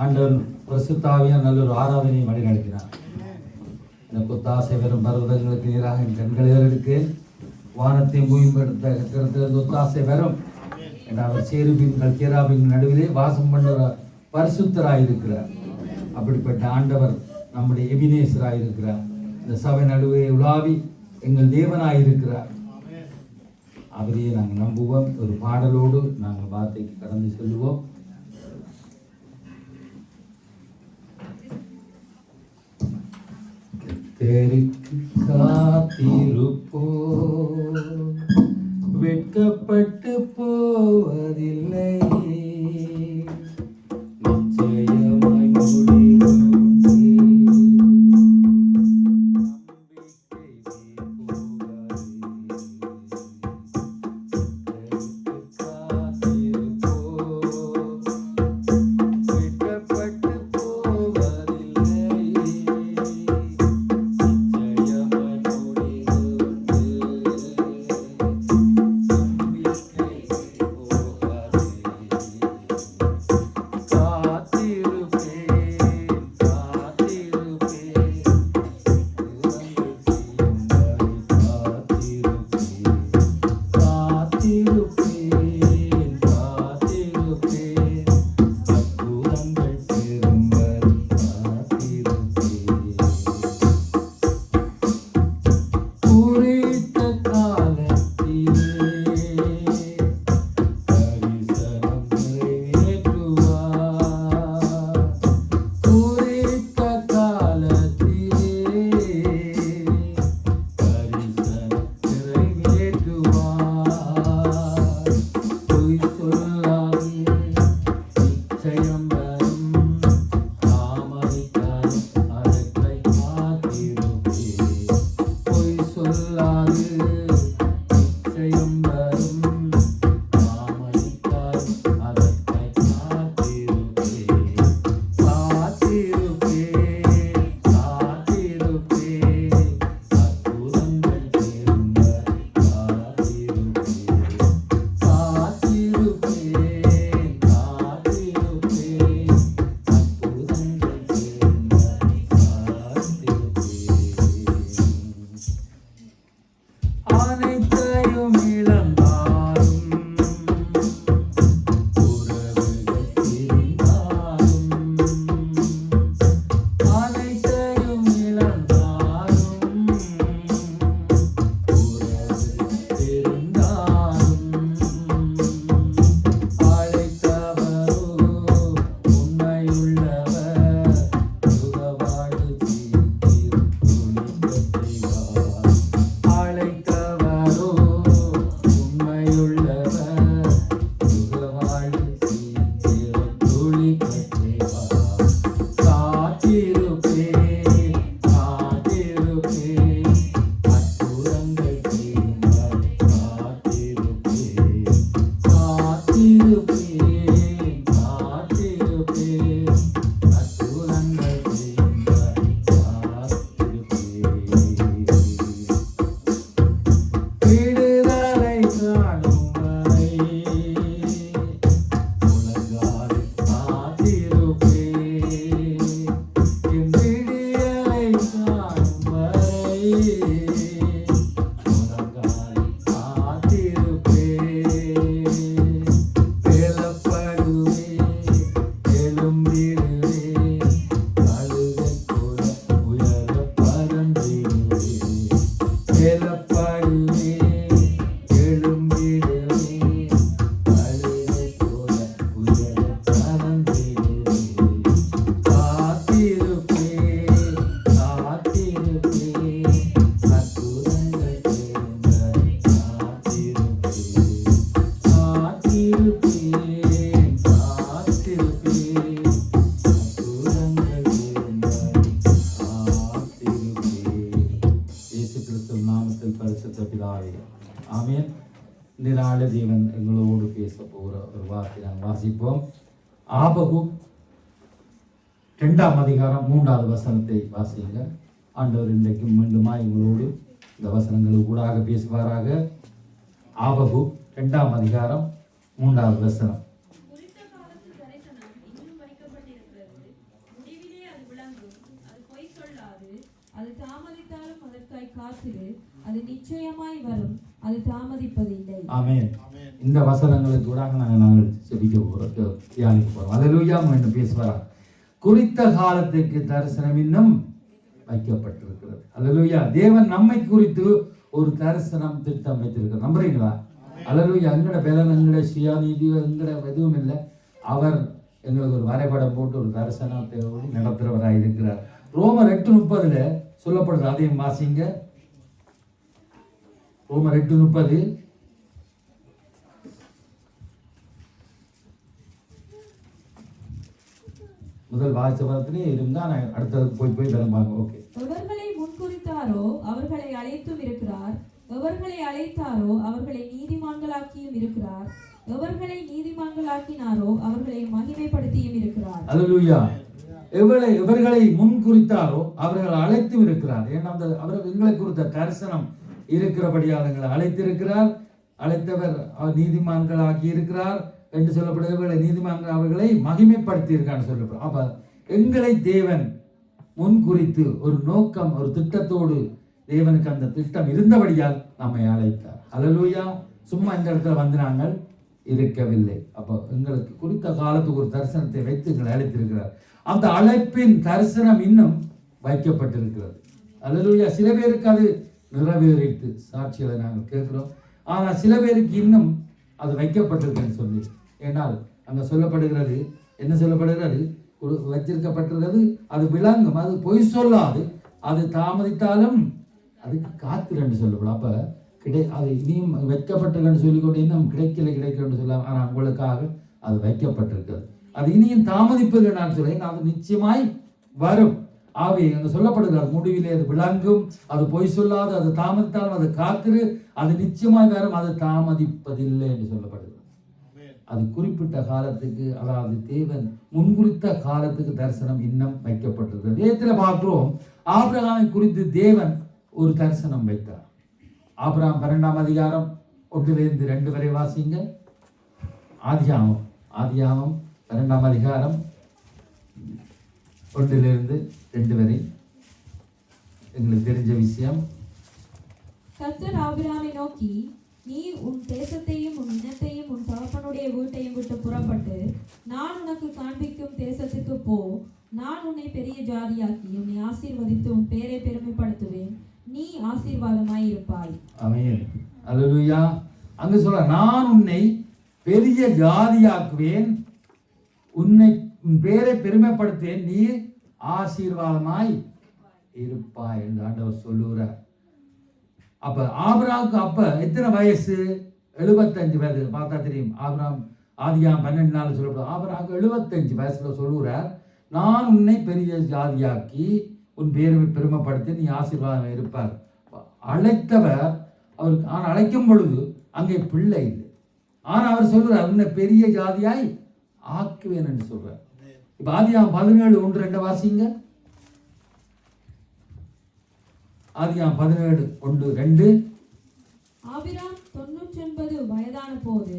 ஆண்டவர் பரிசுத்தாவியான நல்ல ஒரு ஆராதனையை வழி நடத்தினார். எனக்கு ஒத்தாசை வரும் பர்வதங்களுக்கு நேராக என் கண்கள் ஏறெடுக்கேன். வானத்தை பூமிப்படுத்த ஒத்தாசை வரும் என்ற அவர் சேருபீன்கள் கேராபின் நடுவிலே வாசம் பண்ணுற பரிசுத்தராயிருக்கிறார். அப்படிப்பட்ட ஆண்டவர் நம்முடைய எபினேசராயிருக்கிறார். இந்த சபை நடுவே உலாவி எங்கள் தேவனாயிருக்கிறார். அவரையே நாங்கள் நம்புவோம். ஒரு பாடலோடு நாங்கள் வார்த்தைக்கு கடந்து செல்லுவோம். கர்த்தருக்கு காத்திருப்போ வெட்கப்பட்டு போவதில்லை. தேவன் எங்களோடு பேச போகிற ஒரு வார்த்தை நாங்கள் வாசிப்போம். ஆபகுக் 2ஆம் அதிகாரம் 3வது வசனத்தை வாசிங்க. ஆண்டவர் இன்றைக்கு மீண்டுமா எங்களோடு இந்த வசனங்களுக்கு கூடாக பேசுவாராக. ஆபகுக் 2ஆம் அதிகாரம் 3வது வசனம். விளங்கும், அது பொய் சொல்லாது, அது தாமதித்தாலும் அதற்காய் காத்திரு, அது நிச்சயமாய் வரும், அது தாமதிப்பதில்லை. ஆமென். இந்த வசனங்களுக்கு கூட நாங்கள் செபிக்க போறோம், தியானிக்க போறோம். அல்லேலூயா. என்று பேசுவாரா, குறித்த காலத்துக்கு தரிசனம் இன்னும் வைக்கப்பட்டிருக்கிறது. அல்லேலூயா. தேவன் நம்மை குறித்து ஒரு தரிசனம் திட்டம் வைத்திருக்கிறார். நம்புறீங்களா? அல்லேலூயா. எங்கட பலன், எங்கட சுயாநீதி, எங்கட எதுவும் இல்லை. அவர் எங்களுக்கு ஒரு வரைபடம் போட்டு ஒரு தரிசனத்தை நடத்துகிறவராக இருக்கிறார். ரோமர் 8:30 சொல்லப்படுது. அதையும் வாசிங்க. ரோமர் 8:30. முதல் வாசகத்திலே இருந்தா நான் அடுத்ததுக்கு போய் விரும்பாங்க. ஓகே. எவர்களை முன்குறித்தாரோ அவர்களை அழைத்தும் இருக்கிறார், எவர்களை அழைத்தாரோ அவர்களை நீதிமான்களாக்கியும் இருக்கிறார், எவர்களை நீதிமான்களாக்கினாரோ அவர்களை மகிமைப்படுத்தியும் இருக்கிறார். அல்லேலூயா. எவர்களை முன்குறித்தாரோ அவர்களை அழைத்தும் இருக்கிறார். ஏன்னா அவர் எங்களை குறித்த தரிசனம் இருக்கிறபடியால் எங்களை அழைத்திருக்கிறார். அழைத்தவர் நீதிமான்கள் ஆக்கி இருக்கிறார் என்று சொல்லப்படுகிறவர்களை நீதிமான்கள் அவர்களை மகிமைப்படுத்தி இருக்கான்னு சொல்லப்படும். அப்ப எங்களை தேவன் முன்குறித்து ஒரு நோக்கம், ஒரு திட்டத்தோடு தேவனுக்கு அந்த திட்டம் இருந்தபடியால் நம்மை அழைத்தார். அல்லேலூயா. சும்மா இந்த இடத்துல வந்து நாங்கள் இருக்கவில்லை. அப்போ எங்களுக்கு குறித்த காலத்துக்கு ஒரு தரிசனத்தை வைத்து எங்களை அழைத்திருக்கிறார். அந்த அழைப்பின் தரிசனம் இன்னும் வைக்கப்பட்டிருக்கிறது. அல்லேலூயா. சில பேருக்கு அது நிறைவேறிட்டு சாட்சிகளை நாங்கள் கேட்கிறோம். ஆனால் சில பேருக்கு இன்னும் அது வைக்கப்பட்டிருக்குன்னு சொல்லி, ஏன்னால் அங்கே சொல்லப்படுகிறது, என்ன சொல்லப்படுகிறது, ஒரு வச்சிருக்கப்பட்டிருக்கிறது, அது விளங்கும், அது பொய் சொல்லாது, அது தாமதித்தாலும் அதுக்கு காத்திரன்னு சொல்லப்படும். அப்போ அது இனியும் வைக்கப்பட்டிருக்குன்னு சொல்லிக்கொண்டு இன்னும் கிடைக்கலன்னு சொல்லலாம். ஆனால் உங்களுக்காக அது வைக்கப்பட்டிருக்கிறது. அது இனியும் தாமதிப்பது நான் சொல்றேன், அது நிச்சயமாய் வரும். ஆவே அங்கே சொல்லப்படுகிறது, முடிவிலே அது விளங்கும், அது பொய் சொல்லாது, அது தாமதித்தாலும் அது காத்திரு, அது நிச்சயமாய் வரும், அது தாமதிப்பதில்லை என்று சொல்லப்படுகிறது. அது குறிப்பிட்ட காலத்துக்கு, அதாவது தேவன் முன்குறித்த காலத்துக்கு தரிசனம் இன்னும் வைக்கப்பட்டிருக்கிறது. வேதத்தில் பார்க்கிறோம், ஆபிரகாமை குறித்து தேவன் ஒரு தரிசனம் வைத்தார். ஆபிரகாம் 12ஆம் அதிகாரம் 1-2 வரை வாசிங்க. ஆதியாகமம் 12ஆம் அதிகாரம் 1-2 வரை எங்களுக்கு தெரிஞ்ச விஷயம். கர்த்தர் ஆபிரகாமை நோக்கி, நீ உன் தேசத்தையும் உன் இனத்தையும் உன் தகப்பனுடைய வீட்டையும் விட்டு புறப்பட்டு நான் உனக்கு காண்பிக்கும் தேசத்துக்கு போ. நான் உன்னை பெரிய ஜாதியாக்கி உன்னை ஆசீர்வதித்து உன் பேரை பெருமைப்படுத்துவேன், நீ ஆசீர்வாதமாய் இருப்பாய். ஆமென். அல்லேலூயா. அங்க சொல்ற, நான் உன்னை பெரிய ஜாதியாக்குவேன், உன் பேரை பெருமைப்படுத்துவேன், நீ ஆசீர்வாதமாய் இருப்பாய் என்று ஆண்டவர் சொல்லுகிறார். அப்ப ஆபிரகாமுக்கு அப்ப எத்தனை வயசு? 75 வயது. பார்த்தா தெரியும். ஆபிரகாம் ஆதியாகமம் 12 சொல்லப்படும். ஆபிரகாமுக்கு 75 வயசுல சொல்லுகிறார், நான் உன்னை பெரிய ஜாதியாக்கி உன் பேரை பெருமைப்படுத்தி நீ ஆசீர்வாதம் இருப்பார். அழைத்தவர் அவருக்கு, ஆனால் அழைக்கும் பொழுது அங்கே பிள்ளை இல்லை. ஆனால் அவர் சொல்றார், உன்னை பெரிய ஜாதியாய் ஆக்குவேன் என்று சொல்றார். இப்ப ஆதியாகமம் 17:1-2 வாசிங்க. ஆதியாகமம் 17:1-2. ஆபிராம் 99 வயதான போது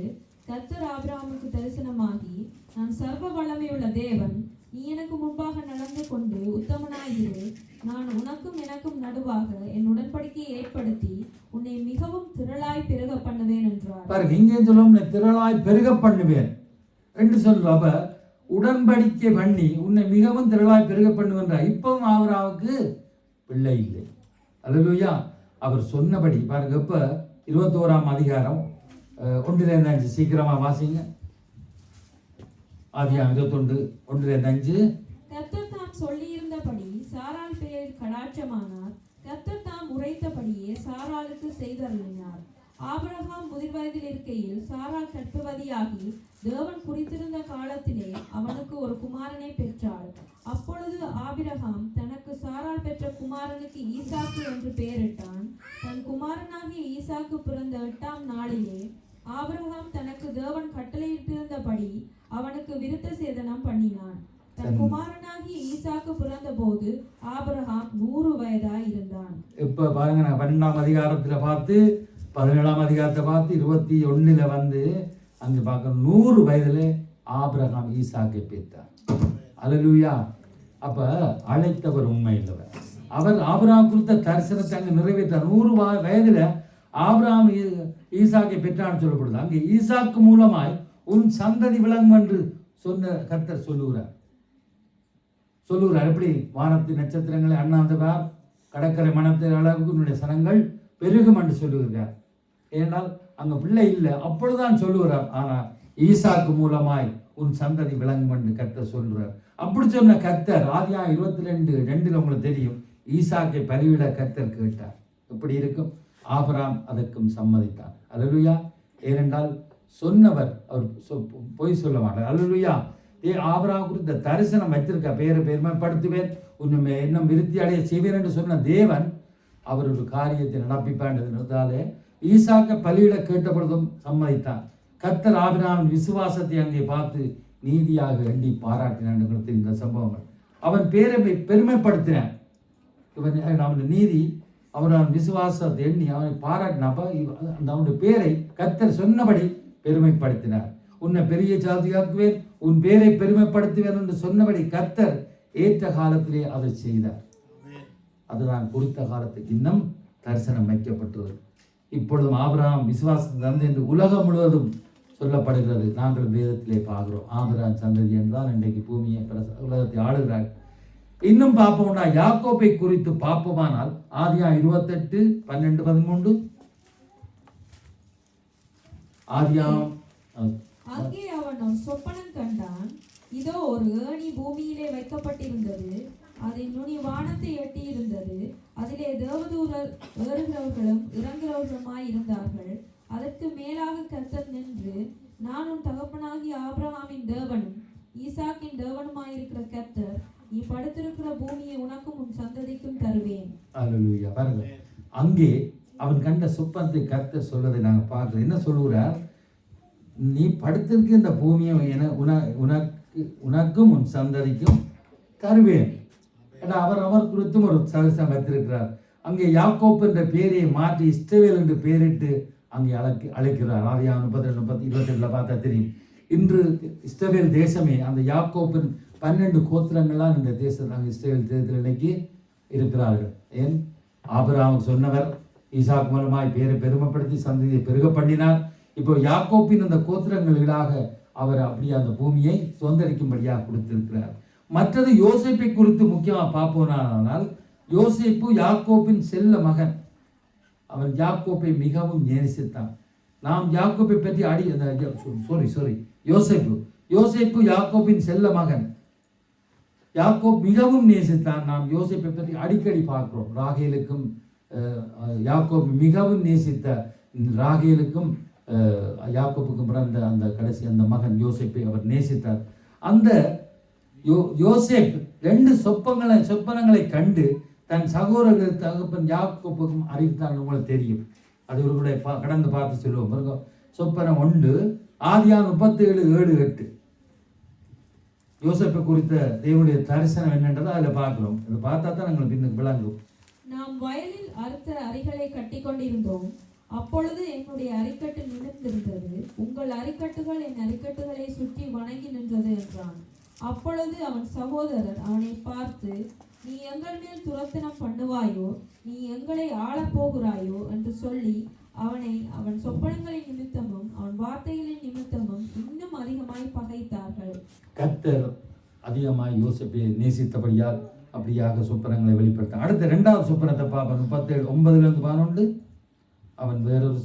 கர்த்தர் ஆபிரகாமுக்கு தரிசனமாகி, நான் சர்வ வல்லமையுள்ள தேவன், நீ எனக்கு முன்பாக நடந்து கொண்டு உத்தமனாயிரு, நான் உனக்கும் எனக்கும் நடுவாக என் உடன்படிக்கையை ஏற்படுத்தி உன்னை மிகவும் திரளாய் பெருக பண்ணுவேன் என்றார். பாருங்க, இங்கே சொல்லும் திரளாய் பெருக பண்ணுவேன் என்று சொல்லுவா. அப்ப உடன்படிக்கை பண்ணி உன்னை மிகவும் திரளாய் பெருக பண்ணுவேன்றார். இப்பவும் ஆபிரகாமுக்கு பிள்ளை இல்லை. அல்லேலூயா. அவர் சொன்னபடி பாருங்க. இப்ப 21ஆம் அதிகாரம் 1-5 சீக்கிரமா வாசிங்க. ஆதியாகமம் 21:1-5. கர்த்தர் தாம் சொல்லியிருந்தபடி சாராள் பேரில் கடாட்சமானார். கர்த்தர் தாம் உரைத்தபடியே சாராளுக்கு செய்தருளினார். ஆபிரகாம் முதிர் வயதில் இருக்கையில் சாராள் கர்ப்பவதியாகி தேவன் குறித்திருந்த காலத்திலே அவனுக்கு ஒரு குமாரனை பெற்றாள். அப்பொழுது ஆபிரகாம் தனக்கு சாராள் பெற்ற குமாரனுக்கு ஈசாக்கு என்று பெயரிட்டான். தன் குமாரனாகிய ஈசாக்கு பிறந்த 8ஆம் நாளிலே ஆபிரகாம் தனக்கு தேவன் கட்டளையிட்டிருந்தபடி அவனுக்கு விருத்த சேதனம் பண்ணினான். தன் குமாரனாகிய ஈசாக்கு பிறந்த போது ஆபிரகாம் 100 வயதாய் இருந்தான். இப்ப பாருங்க, நான் 12ஆம் அதிகாரத்துல பார்த்து 17ஆம் அதிகாரத்தை பார்த்து 21 வந்து அங்க பார்க்க 100 வயதுல ஆபிரகாம் ஈசாக்கை பெற்றார். அல்லேலூயா. அப்ப அழைத்தவர் உண்மை இல்லவர். அவர் ஆபிரகாம் குறித்த தரிசனத்தை அங்கு நிறைவேற்றார். 100 வயதுல ஆபிரகாம் ஈசாக்கை பெற்றான்னு சொல்லப்படுது. அங்கே ஈசாக்கு மூலமாய் உன் சந்ததி விளங்கும் என்று சொன்ன கர்த்தர் சொல்லுகிறார். எப்படி? வானத்து நட்சத்திரங்களை அண்ணாந்தவார் கடற்கரை மனத்தை அளவுக்கு உன்னுடைய சனங்கள் பெருகும் என்று சொல்லுகிறார். ஏனால் அங்க பிள்ளை இல்லை, அப்பொழுதுதான் சொல்லுகிறார். ஆனால் ஈசாக்கு மூலமாய் உன் சந்ததி விளங்கும் என்று கர்த்தர் சொல்லுகிறார். அப்படி சொன்ன கர்த்தர் ஆதியாகமம் 22:2 உங்களுக்கு தெரியும், ஈசாக்கை பலியிட கர்த்தர் கேட்டார். எப்படி இருக்கும்? ஆபிரகாம் அதற்கும் சம்மதித்தார். அல்லேலூயா. ஏனென்றால் சொன்னவர் அவர் பொய் சொல்ல மாட்டார். அல்லேலூயா. ஆபிரகாம் குறித்த தரிசனம் வைத்திருக்க பெருமைப்படுத்துவேன், உன்னை இன்னும் விருத்தி அடைய செய்வேன் என்று சொன்ன தேவன் அவர் ஒரு காரியத்தை நடப்பிப்பாண்டதாலே ஈசாக்கை பலியிட கேட்டபொழுதும் சம்மதித்தார். கர்த்தர் ஆபிரகாமின் விசுவாசத்தை அங்கே பார்த்து நீதியாக எண்ணி பாராட்டினான். இந்த சம்பவங்கள் அவன் பெருமைப்படுத்தினான். அவனுடைய நீதி, அவன் விசுவாசத்தை எண்ணி அவனை பாராட்டினப்ப அவனுடைய பேரை கர்த்தர் சொன்னபடி பெருமைப்படுத்தினார். உன்னை பெரிய ஜாதியாக்குவேன், உன் பேரை பெருமைப்படுத்துவேன் என்று சொன்னபடி கர்த்தர் ஏற்ற காலத்திலே அதை செய்தார். அதுதான் குறித்த காலத்துக்கு இன்னும் தரிசனம் வைக்கப்பட்டது. இப்பொழுதும் ஆபிரகாம் விசுவாசம் தந்து என்று உலகம் முழுவதும் சொல்லப்படுகிறது. நாங்கள் வேதத்திலே பார்க்கிறோம். ஆபிரகாம் சந்ததி என்றால் இன்றைக்கு பூமியை உலகத்தை ஆளுகிறார். இன்னும் பார்ப்போம்னா யாக்கோபை குறித்து பார்ப்போமானால் ஆதியாகமம் 28:12-13 ஆதியாகமம். அங்கே அவன் ஒரு சொப்பனம் கண்டான். இதோ ஒரு ஏணி பூமியிலே வைக்கப்பட்டிருந்தது, அதன் நுனி வானத்தை எட்டி இருந்தது. அதிலே தேவதூதர் ஏறுகிறவர்களும் இறங்குகிறவர்களுமாய் இருந்தார்கள். அதற்கு மேலாக கர்த்தர் நின்று, நான் உன் தகப்பனாகிய ஆபிரகாமின் தேவனும் ஈசாக்கின் தேவனுமாயிருக்கிற கர்த்தர், நீ படுத்திருக்கிற பூமியை உனக்கும் உன் சந்ததிக்கும் தருவேன். அல்லேலூயா. பாருங்க, அங்கே அவன் கண்ட சொப்பனத்தை கர்த்தர் சொல்வதை நாங்கள் பார்க்கிறோம். என்ன சொல்லுகிறார்? நீ படுத்திருக்க இந்த பூமியை உனக்கும் உன் சந்ததிக்கும் தருவேன். ஏன்னா அவர் குறித்தும் ஒரு சரிசனம் வைத்திருக்கிறார். அங்கே யாக்கோப் என்ற பெயரை மாற்றி இஸ்ரவேல் என்று பெயரிட்டு அங்கே அழைக்கிறார். ஆதியாகமம் 32:28 பார்த்தா தெரியும். இன்று இஸ்ரவேல் தேசமே அந்த யாக்கோப்பின் 12 கோத்திரங்களாம் இந்த தேசத்தில் அங்கே இஸ்ரவேல் தேசத்தில் இன்னைக்கு இருக்கிறார்கள். ஏன்? ஆபிரகாம் சொன்னவர் ஈசாக் மூலமாய் பேரை பெருமைப்படுத்தி சந்ததியை பெருக பண்ணினார். இப்போ யாக்கோப்பின் அந்த கோத்திரங்களாக அவர் அப்படியே அந்த பூமியை சுதந்திரிக்கும்படியாக கொடுத்திருக்கிறார். மற்றது யோசேப்பை குறித்து முக்கியமாக பார்ப்போனால், யோசேப்பு யாக்கோப்பின் செல்ல மகன். அவன் யாக்கோப்பை மிகவும் நேசித்தான். நாம் யாக்கோப்பை பற்றி யோசேப்பு யாக்கோப்பின் செல்ல மகன். யாக்கோப் மிகவும் நேசித்தான். நாம் யோசேப்பை பற்றி அடிக்கடி பார்க்கிறோம். ராகேலுக்கும் யாக்கோப் மிகவும் நேசித்த ராகேலுக்கும் யாக்கோப்புக்கும் பிறந்த அந்த கடைசி அந்த மகன் யோசேப்பை அவர் நேசித்தார். அந்த யோசேப் 2 சொப்பனங்களை கண்டு தன் சகோதரர்கள் தகப்பன் யாக்கோப்புக்கும் அறிவித்தான். உங்களுக்கு தெரியும். அது இவர்களுடைய கடந்து பார்த்து சொல்லுவோம். சொப்பனம் 1 ஆதியாகமம் 37:7-8 யோசேப்பை குறித்த தேவனுடைய தரிசனம் என்னன்றதை அதில் பார்க்கிறோம். அதை பார்த்தா தான் எங்களுக்கு பின்னுக்கு விளங்கும். நாம் வயலில் அறுத்த அரிகளை கட்டி கொண்டிருந்தோம். அப்பொழுது என்னுடைய அரிக்கட்டு நிமிர்ந்திருந்தது. உங்கள் அரிக்கட்டுகள் என் அரிக்கட்டுகளை சுற்றி வணங்கி நின்றது என்றான். அப்பொழுது அவன் சகோதரர் அவனை பார்த்து, நீ எங்கள் மேல் துரத்தனம் பண்ணுவாயோ, நீ எங்களை ஆளப்போகிறாயோ என்று சொல்லி அவன் சொப்பனங்களின் நிமித்தமும் அவன் வார்த்தைகளின் நிமித்தமும் இன்னும் அதிகமாய் பகைத்தார்கள். கர்த்தர் அதிகமாய் யோசேப்பை நேசித்தபடியால் அப்படியாக சொப்பனங்களை வெளிப்படுத்த. அடுத்த 2வது சொப்பனத்தை பார்ப்போம். 37:9-11 அவன் வேறொரு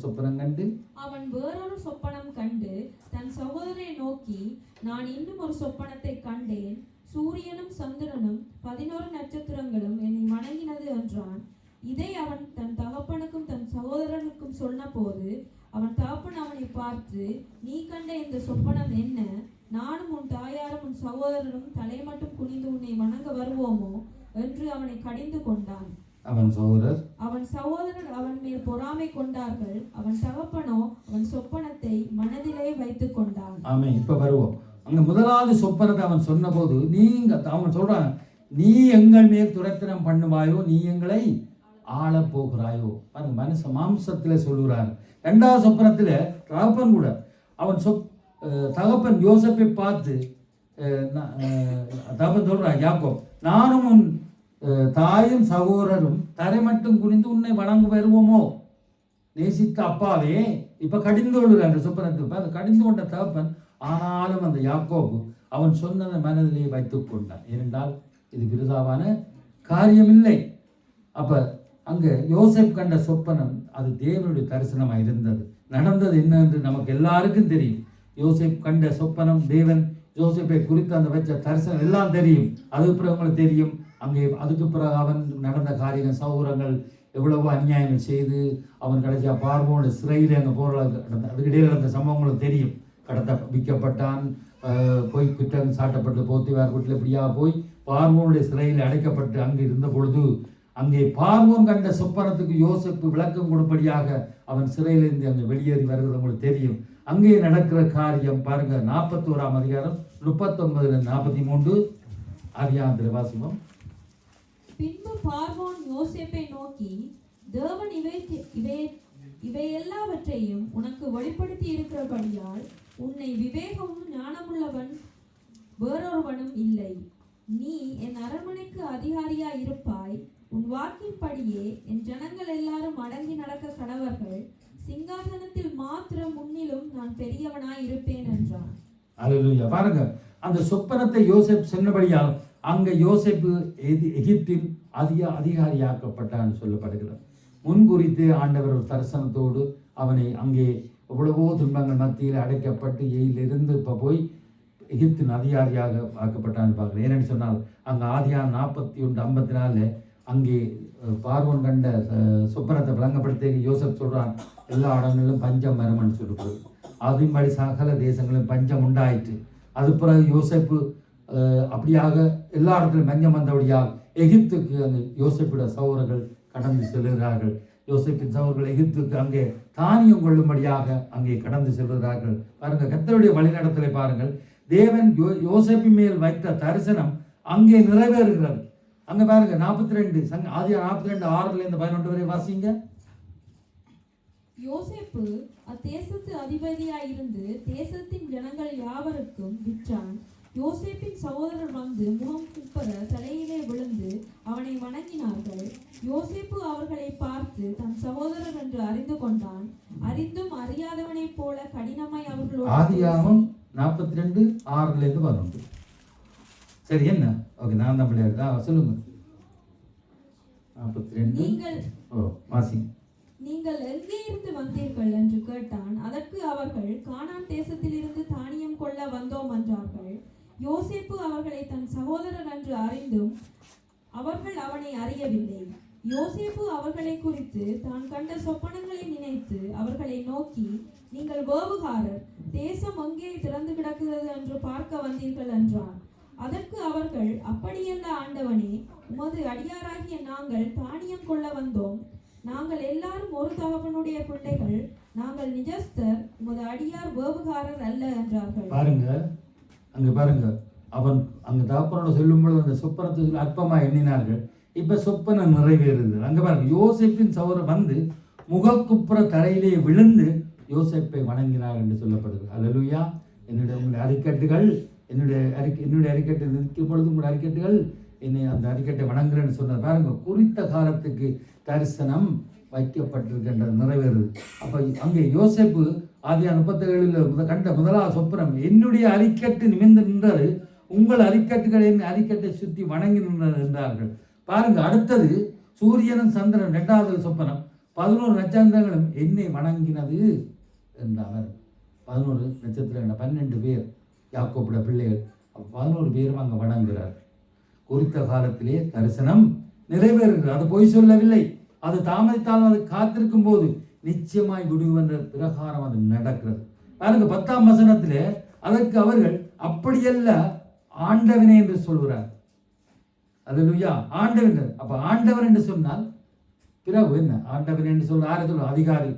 சொப்பனம் கண்டு தன் சகோதரரை நோக்கி, நான் இன்னும் ஒரு சொப்பனத்தை கண்டேன். சூரியனும் சந்திரனும் 11 நட்சத்திரங்களும் என்னை வணங்கினது என்றான். இதை அவன் தன் தகப்பனுக்கும் தன் சகோதரனுக்கும் சொன்ன போது அவன் தகப்பன் அவனை பார்த்து, நீ கண்ட இந்த சொப்பனம் என்ன? நானும் உன் தாயாரும் உன் சகோதரனும் தலை மட்டும் குனிந்து உன்னை வணங்க வருவோமோ என்று அவனை கடிந்து கொண்டான். அவன் சகோதரர் அவன் மேல் பொறாமை கொண்டார்கள். அவன் தகப்பனோ அவன் சொப்பனத்தை மனதிலே வைத்துக் கொண்டான். ஆமே. இப்ப வருவோம். அங்க 1வது சொப்பனத்தை அவன் சொன்ன போது அவன் சொல்றான், நீ எங்கள் மேல் துரத்தனம் பண்ணுவாயோ, நீ எங்களை ஆள போகிறாயோ. மனுஷ மாம்சத்திலே சொல்லுகிறார். 2வது சொப்பனத்துல தகப்பன் கூட அவன் தகப்பன் யோசேப்பை பார்த்து தகப்பன் சொல்றான் யாக்கோப், நானும் உன் தாயும் சகோதரரும் தரை மட்டும் குனிந்து உன்னை வணங்க வருவோமோ, நேசித்த அப்பாவே. இப்ப கடிந்து கொள்ளுறாங்க சொப்பனத்துக்கு. அது கடிந்து கொண்ட தகப்பன், ஆனாலும் அந்த யாக்கோபு அவன் சொன்னதை மனதிலே வைத்துக் கொண்டான். ஏனென்றால் இது விருதாவான காரியமில்லை. அப்ப அங்க யோசேப் கண்ட சொப்பனம் அது தேவனுடைய தரிசனமாக இருந்தது. நடந்தது என்ன என்று நமக்கு எல்லாருக்கும் தெரியும். யோசேப் கண்ட சொப்பனம், தேவன் யோசேப்பை குறித்து அந்த வச்ச தரிசனம் எல்லாம் தெரியும். அதுக்கு பிறகு உங்களுக்கு தெரியும், அங்கே அதுக்கு பிறகு அவன் நடந்த காரியங்கள், சௌரங்கள், எவ்வளவோ அநியாயங்கள் செய்து அவன் கடைசியா பார்வோட சிறையில் அங்கே போகிற அதுக்கு இடையில் நடந்த சம்பவங்களுக்கு தெரியும். விற்கப்பட்டான், போய் குற்றம் சாட்டப்பட்டு போத்திவார் வீட்டில் இப்படியா போய் பார்வோனுடைய சிறையில் அடைக்கப்பட்டு அங்கே இருந்த பொழுது அங்கே பார்வோன் கண்ட சொப்பனத்துக்கு யோசேப்பு விளக்கம் கொடுப்படியாக அவன் சிறையிலிருந்து அங்கே வெளியேறி வருகிறது உங்களுக்கு தெரியும். அங்கே நடக்கிற காரியம் பாருங்க. 41ஆம் அதிகாரம் 39-43 அதிகாரத்தில் வாசிப்போம். பின்பு பார்வோன் யோசேப்பை நோக்கி, தேவன் இவை எல்லாவற்றையும் உனக்கு வெளிப்படுத்தி இருக்கிறபடியால் உன்னை விவேகமும் ஞானமுள்ளவன் வேறொருவனும் இல்லை. நீ என் அரண்மனைக்கு அதிகாரியா இருப்பாய். உன் வாக்கின்படியே என் ஜனங்கள் எல்லாரும் அடங்கி நடக்க கடவர்கள். சிங்காசனத்தில் மாத்திரம் முன்னிலும் நான் பெரியவனாய் இருப்பேன் என்றான். அல்லேலூயா. பாருங்க, அந்த சொப்பனத்தை யோசேப் சொன்னபடியால் அங்க யோசேப்பு எகிப்தில் அதிகாரியாக்கப்பட்டான்னு சொல்லப்படுகிறார். முன்குறித்து ஆண்டவர் ஒரு தரிசனத்தோடு அவனை அங்கே எவ்வளவோ துன்பங்கள் மத்தியில் அடைக்கப்பட்டு எயிலிருந்து இப்போ போய் எகிப்தின் அதிகாரியாக ஆக்கப்பட்டான்னு பார்க்குறேன். ஏன்னு சொன்னால் அங்கே ஆதியான் 41:54 அங்கே பார்வோன் கண்ட சொப்பனத்தை விளங்கப்படுத்த யோசப் சொல்கிறான், எல்லா இடங்களிலும் பஞ்சம் வரும்னு சொல்லிட்டு அதன்படி சகல தேசங்களிலும் பஞ்சம் உண்டாயிற்று. அது பிறகு யோசேப்பு அப்படியாக எல்லா இடத்துலையும் பஞ்சம் வந்தபடியால் எகிப்துக்கு அங்கே யோசேப்புடைய சகோதரர்கள் கடந்து செல்கிறார்கள். யோசேப்பின் சகோதரர்கள் எகிப்துக்கு அங்கே தானியம் கொள்ளும்படியாக அங்கே கடந்து செல்கிறார்கள். பாருங்க, கர்த்தருடைய வழிநடத்தலை பாருங்கள். தேவன் யோசேப்பின் மேல் வைத்த தரிசனம் அங்கே நிறைவேறுகிறது. அங்க பாருங்க 42 ஆதியா 42:6-11 வரை வாசிங்க. யோசேப்பு அத்தேசத்து அதிபதியாயிருந்து தேசத்தின் ஜனங்கள் யாவருக்கும் விற்றான். யோசேப்பின் சகோதரர் வந்து முகம் குப்பர தலையிலே விழுந்து அவனை வணங்கினார்கள். யோசேப்பு அவர்களை பார்த்து தன் சகோதரர் என்று அறிந்து கொண்டான். அறிந்தும் அறியாதவனைப் போல கடினமாய் அவர்களோடு ஆதியாகமம் 42:6-11. சரி, என்ன? ஓகே, நான் தான் பிள்ளையார் சொல்லுங்க. 42 வாசிங்க. நீங்கள் எங்கே இருந்து வந்தீர்கள் என்று கேட்டான். அதற்கு அவர்கள், கானான் தேசத்திலிருந்து தானியம் கொள்ள வந்தோம் என்றார்கள். யோசேப்பு அவர்களை தன் சகோதரர் என்று அறிந்தும் அவர்கள் அவனை அறியவில்லை. யோசேப்பு அவர்களை குறித்து தான் கண்ட சொப்பனங்களை நினைத்து அவர்களை நோக்கி, நீங்கள் வேவுகாரர், தேசம் எங்கே திறந்து கிடக்கிறது என்று பார்க்க வந்தீர்கள் என்றான். அதற்கு அவர்கள், அப்படியல்ல ஆண்டவனே, உமது அடியாராகிய நாங்கள் தானியம் கொள்ள வந்தோம். நாங்கள் எல்லாரும் ஒரு தகப்பனுடைய பிள்ளைகள். நாங்கள் நிஜஸ்தர், உமது அடியார் வேவுகாரர் அல்ல என்றார்கள். பாருங்க, அங்க பாருங்க, அவன் அங்க தகப்பனோட சொல்லும் பொழுது அந்த சொப்பனத்தை அற்பமா எண்ணினார்கள். இப்ப சொப்பனம் நிறைவேறுது. அங்க பாருங்க, யோசேப்பின் சகோதரர் வந்து முகக்குப்புற தரையிலே விழுந்து யோசேப்பை வணங்கினார் என்று சொல்லப்படுது. அல்லேலூயா. உங்களுடைய அறிக்கட்டுகள் என்னுடைய அறிக்கட்டை நிற்கும் பொழுது உங்களுடைய அறிக்கட்டுகள் என்னை அந்த அறிக்கட்டை வணங்குறேன்னு சொன்னது. பாருங்க, குறித்த காலத்துக்கு தரிசனம் வைக்கப்பட்டிருக்கின்றது, நிறைவேறுது. அப்ப அங்கே யோசேப்பு ஆதியா 37 கண்ட முதலாவது சொப்பனம், என்னுடைய அறிக்கட்டு நிமிர்ந்து நின்றது, உங்கள் அறிக்கட்டுகள் என் அறிக்கட்டை சுற்றி வணங்கி நின்றது என்றார்கள். பாருங்க, அடுத்தது சூரியனும் சந்திரன் 2வது சொப்பனம், 11 நட்சத்திரங்களும் என்னை வணங்கினது என்றார். 11 நட்சத்திரம் 12 பேர் யாக்கோபுடைய பிள்ளைகள். 11 பேரும் அங்கே வணங்குகிறார். குறித்த காலத்திலே தரிசனம் நிறைவேறுகிறது. அது பொய் சொல்லவில்லை. அது தாமதித்தாலும் அது காத்திருக்கும் போது நிச்சயமாய் விடுவென்ற பிரகாரம் அது நடக்கிறது. பாருங்க 10ஆம் வசனத்திலே அதற்கு அவர்கள், அப்படியல்ல ஆண்டவனே என்று சொல்கிறார். அல்லேலூயா. ஆண்டவன். அப்ப ஆண்டவர் என்று சொன்னால் பிறகு என்ன? ஆண்டவன் என்று சொல்ற யாரை சொல்ல? அதிகாரி.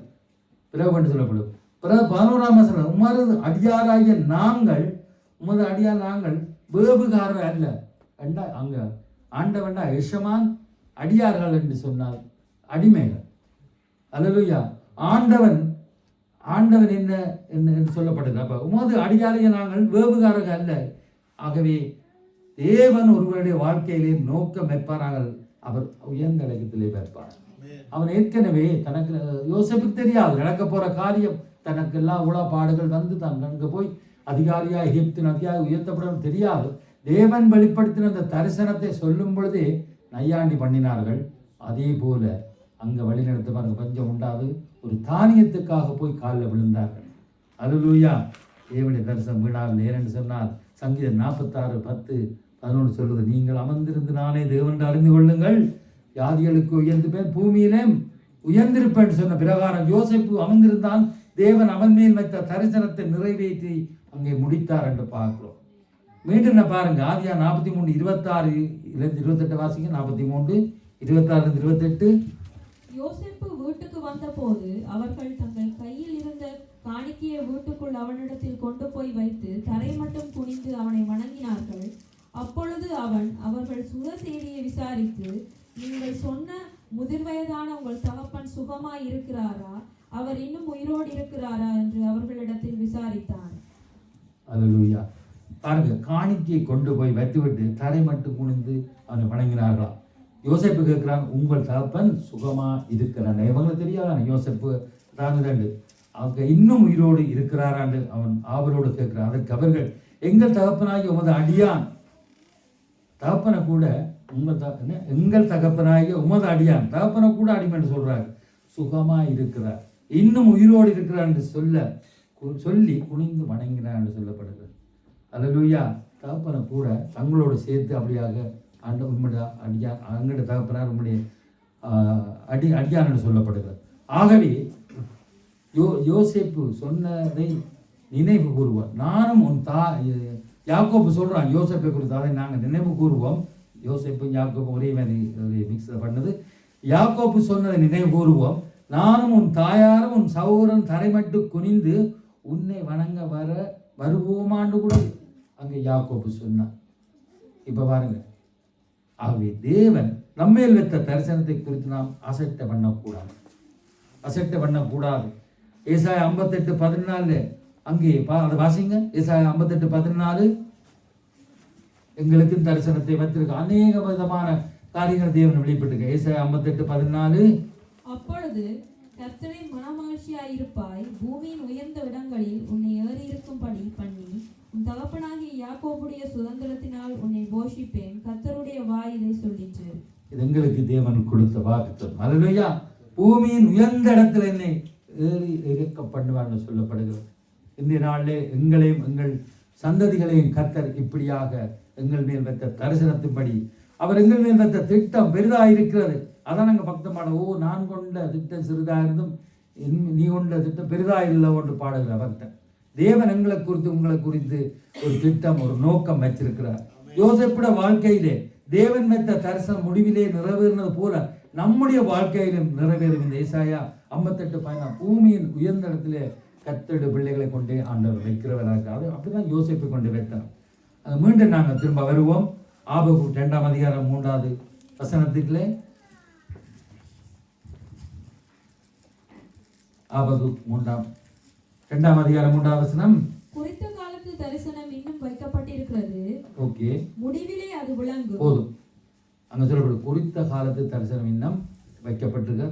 பிறகு என்று சொல்லப்படும். பிறகு 11ஆம் வசனம், உமது அடியாராகிய நாங்கள், உமது அடியார் நாங்கள் வேவுகாரர் அல்ல. அங்க ஆண்டவன்டா எஷமான், அடியார்கள் என்று சொன்னால் அடிமைகள். அல்லேலூயா. ஆண்டவன் என்ன என்று சொல்லப்படுது. அப்ப உமது அடியாரைய நாங்கள் வேவுகாரர்கள் அல்ல. ஆகவே தேவன் ஒருவருடைய வாழ்க்கையிலே நோக்கம் வைப்பார்கள், அவர் உயர்ந்த இடத்திலே வைப்பார். அவன் ஏற்கனவே தனக்கு யோசேப்புக்கு தெரியாது நடக்க போற காரியம், தனக்கு எல்லாம் உளப்பாடுகள் வந்து தான் அங்கே போய் அதிகாரியா எகிப்தின் அதிகாரி உயர்த்தப்படும் தெரியாது. தேவன் வெளிப்படுத்தின அந்த தரிசனத்தை சொல்லும் பொழுதே நையாண்டி பண்ணினார்கள். அதே போல அங்க வழிநடத்த பாருங்க, பஞ்சம் உண்டாது ஒரு தானியத்துக்காக போய் காலில் விழுந்தார்கள். அல்லேலூயா. தேவனுடைய தரிசனம் வீணாக ஏனென்று சொன்னால் சங்கீதம் 46:10-11 சொல்வது, நீங்கள் அமர்ந்திருந்து நானே தேவன் அறிந்து கொள்ளுங்கள், ஜாதிகளுக்கு உயர்ந்துப்பேன் பூமியிலே உயர்ந்திருப்பேன் சொன்ன பிரகாரம் யோசேப்பு அமர்ந்திருந்தான். தேவன் அவன் மேல் வைத்த தரிசனத்தை நிறைவேற்றி அங்கே முடித்தார் என்று பார்க்கிறோம். மீண்டும் என்ன பாருங்க, ஆதியா 43:26-28 வாசிங்க. 43:26-28. யோசேப்பு வீட்டுக்கு வந்தபோது அவர்கள் தங்கள் கையில் இருந்த காணிக்கையை வீட்டுக்குள் அவனிடத்தில் கொண்டு போய் வைத்து தரை மட்டும் குனிந்து அவனை வணங்கினார்கள். அப்பொழுது அவன் அவர்கள் சுக செய்தியை விசாரித்து, நீங்கள் சொன்ன முதிர் வயதான உங்கள் தகப்பன் சுகமாய் இருக்கிறாரா, அவர் இன்னும் உயிரோடு இருக்கிறாரா என்று அவர்களிடத்தில் விசாரித்தான். அல்லேலூயா. பாருங்க, காணிக்கையை கொண்டு போய் வைத்துவிட்டு தரை மட்டும் குனிந்து அவனை வணங்கினார்களாம். யோசேப்பு கேட்கிறான், உங்கள் தகப்பன் சுகமா இருக்கிறான். இவங்களுக்கு தெரியாதான் யோசேப்பு தான் அவங்க இன்னும் உயிரோடு இருக்கிறாரான்னு அவன் ஆவலோடு கேட்கிறான். அதற்கு அவர்கள், எங்கள் தகப்பனாகி உமது அடியான், தகப்பனை கூட எங்கள் தகப்பனாகிய உமது அடியான், தகப்பனை கூட அடிமைன்னு சொல்றாரு, சுகமா இருக்கிறார், இன்னும் உயிரோடு இருக்கிறார் என்று சொல்லி குனிந்து வணங்கினார் என்று சொல்லப்படுகிறது. அல்லேலூயா. தகப்பனை கூட தங்களோடு சேர்த்து அப்படியாக உண்மையா அடியான், அங்கட தகப்பனார் உண்மைய அடியான் என்று சொல்லப்படுகிறது. ஆகவே யோசேப்பு சொன்னதை நினைவு கூறுவார். நானும் உன் யாக்கோப்பு சொல்றான் யோசேப்பை குறித்து, அதை நாங்கள் நினைவு கூறுவோம். யோசேப்பும் யாக்கோப்பும் ஒரே மாதிரி மிக்ஸ் பண்ணது. யாக்கோப்பு சொன்னதை நினைவு கூறுவோம். நானும் உன் தாயாரும் உன் சகோதரன் தரைமட்டு குனிந்து உன்னை வணங்க வருவோமான்னு கூட அங்கே யாக்கோப்பு சொன்னான். இப்ப பாருங்க, ஆகவே தேவன் நம்மேல் வைத்த தரிசனத்தை குறித்து நாம் அசட்டை பண்ணக்கூடாது. ஏசாயா 58:14 அங்கே அதை வாசிங்க. ஏசாயா 58:14. எங்களுக்கு தரிசனத்தை வைத்திருக்க அநேக விதமான காரியங்கள் தேவன் வெளிப்பட்டிருக்க. ஏசாயா 58:14. அப்பொழுது கர்த்தரின் மனமகிழ்ச்சியாயிருப்பாய், பூமியின் உயர்ந்த இடங்களில் உன்னை ஏறி இருக்கும்படி பண்ணி உன் தகப்பனாகிய யாக்கோபுடைய சுதந்திரத்தினால் உன்னை போஷிப்பேன், கர்த்தருடைய வாய் இதை சொல்லிற்று. இது எங்களுக்கு தேவன் கொடுத்த வாக்குத்தத்தம். அல்லேலூயா. பூமியின் உயர்ந்த இடத்துல என்னை ஏறி இருக்க பண்ணுவார்னு சொல்லப்படுகிறது. இன்றைய நாளிலே எங்களையும் எங்கள் சந்ததிகளையும் கர்த்தர் இப்படியாக எங்கள் மேல் வைத்த தரிசனத்தின்படி அவர் எங்கள் மேல் வைத்த திட்டம் பெரிதாக இருக்கிறது. அதான் நாங்கள் பக்தமான நான் கொண்ட திட்டம் சிறிதாக இருந்தும் நீ கொண்ட திட்டம் பெரிதாக இல்லை ஒன்று பாடுகிற அவர்கிட்ட. தேவன் எங்களை குறித்து உங்களை குறித்து ஒரு திட்டம், ஒரு நோக்கம் வச்சிருக்கிறார். யோசேப்புட வாழ்க்கையிலே தேவன் வைத்த தரிசனம் முடிவிலே நிறைவேறினது போல நம்முடைய வாழ்க்கையிலும் நிறைவேறும். இந்த ஏசாயா 58:10 பூமியின் உயர்ந்த இடத்திலே கர்த்தருடைய பிள்ளைகளை கொண்டே ஆண்டவர் வைக்கிறவராக அப்படிதான் யோசேப்பை கொண்டு வைத்தார். மீண்டும் நாங்கள் திரும்ப வருவோம். ஆபகுக் 2:3 ஆபகுக் 2:3 குறித்த காலத்து தரிசனம் இன்னும் வைக்கப்பட்டிருக்கிறது. ஓகே, முடிவிலே அது விளங்கும். போதும். அங்க சொல்லப்படும் குறித்த காலத்து தரிசனம் இன்னும் வைக்கப்பட்டிருக்க.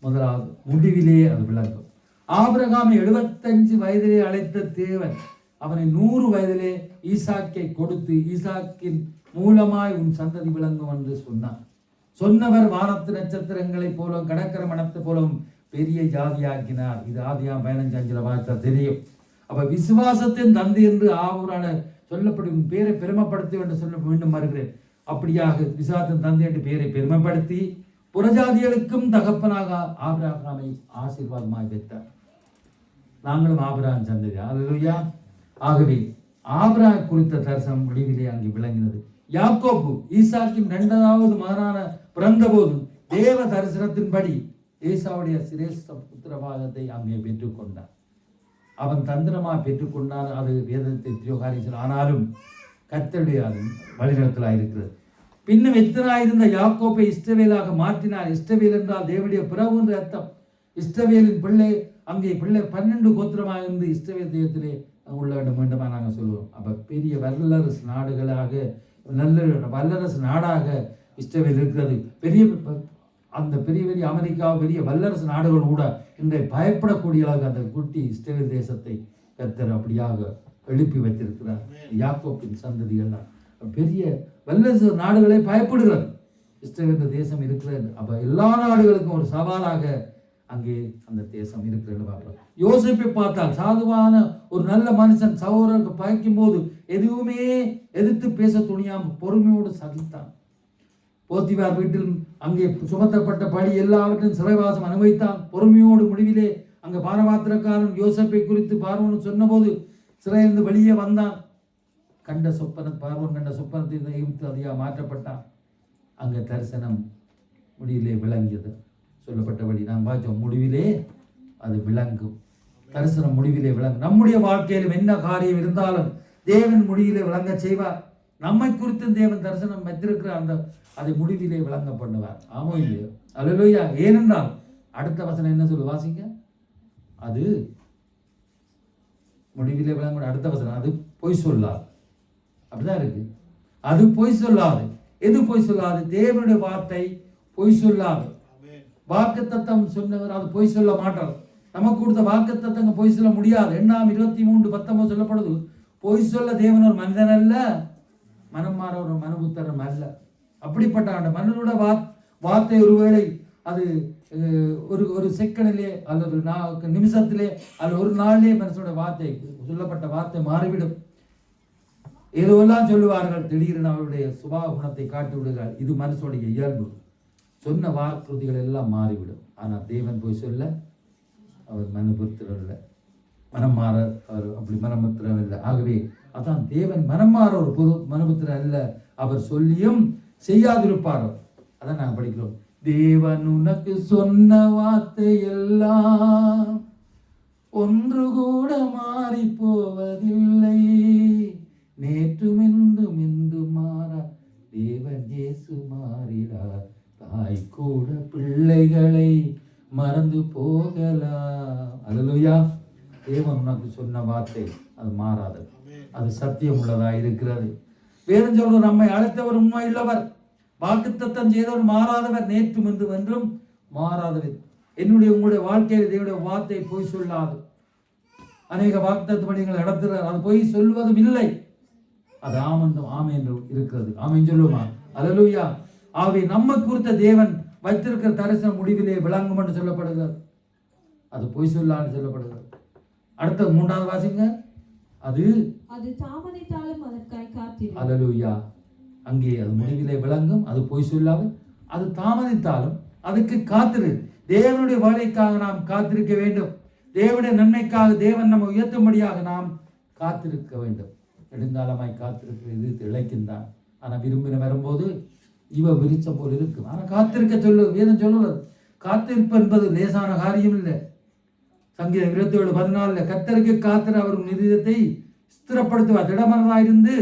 முதலாவது முடிவிலே அது விளங்கும். ஆபிரகாமை 75 வயதிலே அழைத்த தேவன் அவனை 100 வயதிலே ஈசாக்கை கொடுத்து ஈசாக்கின் மூலமாய் உன் சந்ததி விளங்கும் என்று சொன்னார். சொன்னவர் வானத்து நட்சத்திரங்களை போலவும் கடற்கரை மணத்தை போலவும் பெரிய ஜாதியாக்கினார். இது ஆதியாம் 15:5 வார்த்தை தெரியும். அப்ப விசுவாசத்தின் தந்தை என்று ஆவூரான சொல்லப்படும் பேரை பெருமைப்படுத்தி என்று சொல்ல மீண்டும் வருகிறேன். அப்படியாக விசுவாசத்தின் தந்தை என்று பேரை பெருமைப்படுத்தி புறஜாதிகளுக்கும் தகப்பனாக ஆபிரகாமை ஆசீர்வாதமாய் வைத்தார். நாங்களும் ஆபிரகாம் சந்ததி. அல்லேலூயா. ஆகவே ஆபிரகாம் குறித்த தரிசனம் முடிவிலே அங்கே விளங்கினது. யாக்கோபு ஈசாக்கின் 2வது மகனான பிறந்தபோது தேவ தரிசனத்தின்படி ஏசாவுடைய சிரேஷ்ட புத்திரவாதத்தை அங்கே பெற்றுக்கொண்டார். அவன் தந்திரமாக பெற்றுக்கொண்டான். அது வேதத்தை தியோகாரிகள் ஆனாலும் கர்த்தருடைய அது வழிநடத்தலாக இருக்கிறது. பின்னும் எத்தனாயிருந்த யாக்கோப்பை இஸ்ரவேலாக மாற்றினார். இஸ்ரவேல் என்றால் தேவனுடைய பிறகு என்று அர்த்தம். இஸ்ரவேலின் பிள்ளை அங்கே பிள்ளை 12 கோத்திரமாக இருந்து இஸ்ரவேல் தேசத்திலே உள்ள வேண்டும் வேண்டுமா நாங்கள் சொல்லுவோம். அப்போ பெரிய வல்லரசு நாடுகளாக நல்ல வல்லரசு நாடாக இஸ்ரவேல் இருக்கிறது. பெரிய அந்த பெரிய பெரிய அமெரிக்கா பெரிய வல்லரசு நாடுகள் கூட இன்றை பயப்படக்கூடிய அளவுக்கு அந்த குட்டி இஸ்ரவேல் தேசத்தை கர்த்தர் அப்படியாக எழுப்பி வைத்திருக்கிறார். யாக்கோப்பின் சந்ததிகள்லாம் பெரிய வல்லரசு நாடுகளை பயப்படுகிறது இஸ்ரவேல் தேசம் இருக்கிறது. அப்போ எல்லா நாடுகளுக்கும் ஒரு சவாலாக அங்கே அந்த தேசம் இருக்கிறது பார்க்கிறோம். யோசேப்பை பார்த்தால் சாதுவான ஒரு நல்ல மனுஷன், சகோதரருக்கு பயக்கும் போது எதுவுமே எதிர்த்து பேச துணியாமல் பொறுமையோடு சகித்தான். போத்திபார் வீட்டில் அங்கே சுமத்தப்பட்ட படி எல்லாவற்றையும் சிறைவாசம் அனுபவித்தான். பொறுமையோடு முடிவிலே அங்கே பானபாத்திரக்காரன் யோசேப்பை குறித்து பார்வோன் சொன்னபோது சிறையிலிருந்து வெளியே வந்தான். பார்வோன் கண்ட சொப்பனத்தை எகிப்து அதிகாக மாற்றப்பட்டான். அங்கே தரிசனம் முடிவிலே விளங்கியது. சொல்லப்பட்டபடி நாம் பார்த்தோம், முடிவிலே அது விளங்கும். தரிசனம் முடிவிலே விளங்கும். நம்முடைய வாழ்க்கையிலும் என்ன காரியம் இருந்தாலும் தேவன் முடிவிலே விளங்க செய்வார். நம்மை குறித்து தேவன் தரிசனம் வைத்திருக்கிற அந்த அதை முடிவிலே விளங்க பண்ணுவார். ஆமோ இல்லையோ? அல்லேலூயா. ஏனென்றால் அடுத்த வசனம் என்ன சொல்லு, வாசிங்க. அது முடிவிலே விளங்க. அடுத்த வசனம், அது பொய் சொல்லாது. அப்படிதான் இருக்கு. அது பொய் சொல்லாது. எது பொய் சொல்லாது? தேவனுடைய வார்த்தை பொய் சொல்லாது. வாக்கு தத்தம் சொன்னவர் அது பொய் சொல்ல மாட்டார். நமக்கு கொடுத்த வாக்கு தத்தங்க பொய் சொல்ல முடியாது. எண்ணாம் 23:19 சொல்லப்படுது, பொய் சொல்ல தேவன் ஒரு மனிதன் அல்ல, மனம் மாற ஒரு மனுபுத்திரன் அல்ல. அப்படிப்பட்ட அந்த மனிதனோட வார்த்தை ஒருவேளை அது ஒரு செகண்டிலே அல்லது நிமிஷத்திலே அல்லது ஒரு நாளிலே மனுஷனோட வார்த்தை சொல்லப்பட்ட வார்த்தை மாறிவிடும். எதுவெல்லாம் சொல்லுவார்கள், திடீரென அவருடைய சுபாவ குணத்தை காட்டி விடுகிறார். இது மனுஷனுடைய இயல்பு. சொன்ன வாக்குறுதிகள் எல்லாம் மாறிவிடும். ஆனால் தேவன் போய் சொல்ல அவர் மனுபுத்திரர் இல்லை, மனம் மாற அவர் அப்படி மனபுத்திரர் இல்லை. ஆகவே அதான் தேவன் மனம் மாற ஒரு புது மனுபுத்திரர் அல்ல, அவர் சொல்லியும் செய்யாதிருப்பார். அதான் நாங்கள் படிக்கிறோம். தேவன் உனக்கு சொன்ன வார்த்தை எல்லாம் ஒன்று கூட மாறி போவதில்லை, நேற்றும் இன்றும் இன்றும் மாறா தேவன் இயேசு மாறினார். தாய் கூட பிள்ளைகளை மறந்து போகலாம். அல்லேலூயா. தேவன் உனக்கு சொன்ன வார்த்தை அது மாறாதது, அது சத்தியம் உள்ளதா இருக்கிறது. வேதம் சொல்ற நம்மை அழைத்தவர் உண்மையுள்ளவர், வாக்குத்தத்தம் செய்தவர் மாறாதவர், நேற்றும் இன்றும் என்றும் மாறாதவர். என்னுடைய உங்களுடைய வாழ்க்கையில் தேவனுடைய வார்த்தை பொய் சொல்லாது. அநேக வாக்குத்தத்த பணிகளை நடத்துகிறார், அது பொய் சொல்வதும் இல்லை, அது ஆமென்றும் ஆமென் இருக்கிறது. ஆமென் சொல்லுமா? அல்லேலூயா. ஆகவே நம்ம குறித்த தேவன் வைத்திருக்கிற தரிசனம் முடிவிலே விளங்கும் என்று சொல்லப்படுகிறது, அது பொய் சொல்லான்னு சொல்லப்படுகிறது. அடுத்த 3வது வாசிங்க. அது தாமதித்தாலும் அதற்காய் காத்திரு. அல்லேலூயா. அங்கே அது முடிவிலே விளங்கும், அது பொய் சொல்லாது. அது தாமதித்தாலும் அதுக்கு காத்திரு. தேவனுடைய வேலைக்காக நாம் காத்திருக்க வேண்டும். தேவனுடைய நன்மைக்காக தேவன் நம்ம உயர்த்தும்படியாக நாம் காத்திருக்க வேண்டும். நெடுங்காலமாய் காத்திருக்கிறது இழைக்கின்றான். ஆனால் விரும்பின வரும்போது இவ விரிச்சம் போல் இருக்கு. ஆனால் காத்திருக்க சொல்லு, வேதம் சொல்லுவது. காத்திருப்பு என்பது லேசான காரியம் இல்லை. சங்கீதம் 27:14 கர்த்தருக்கு காத்திர அவர் நிதியத்தை ஸ்திரப்படுத்துவார், திடமனதாயிருந்து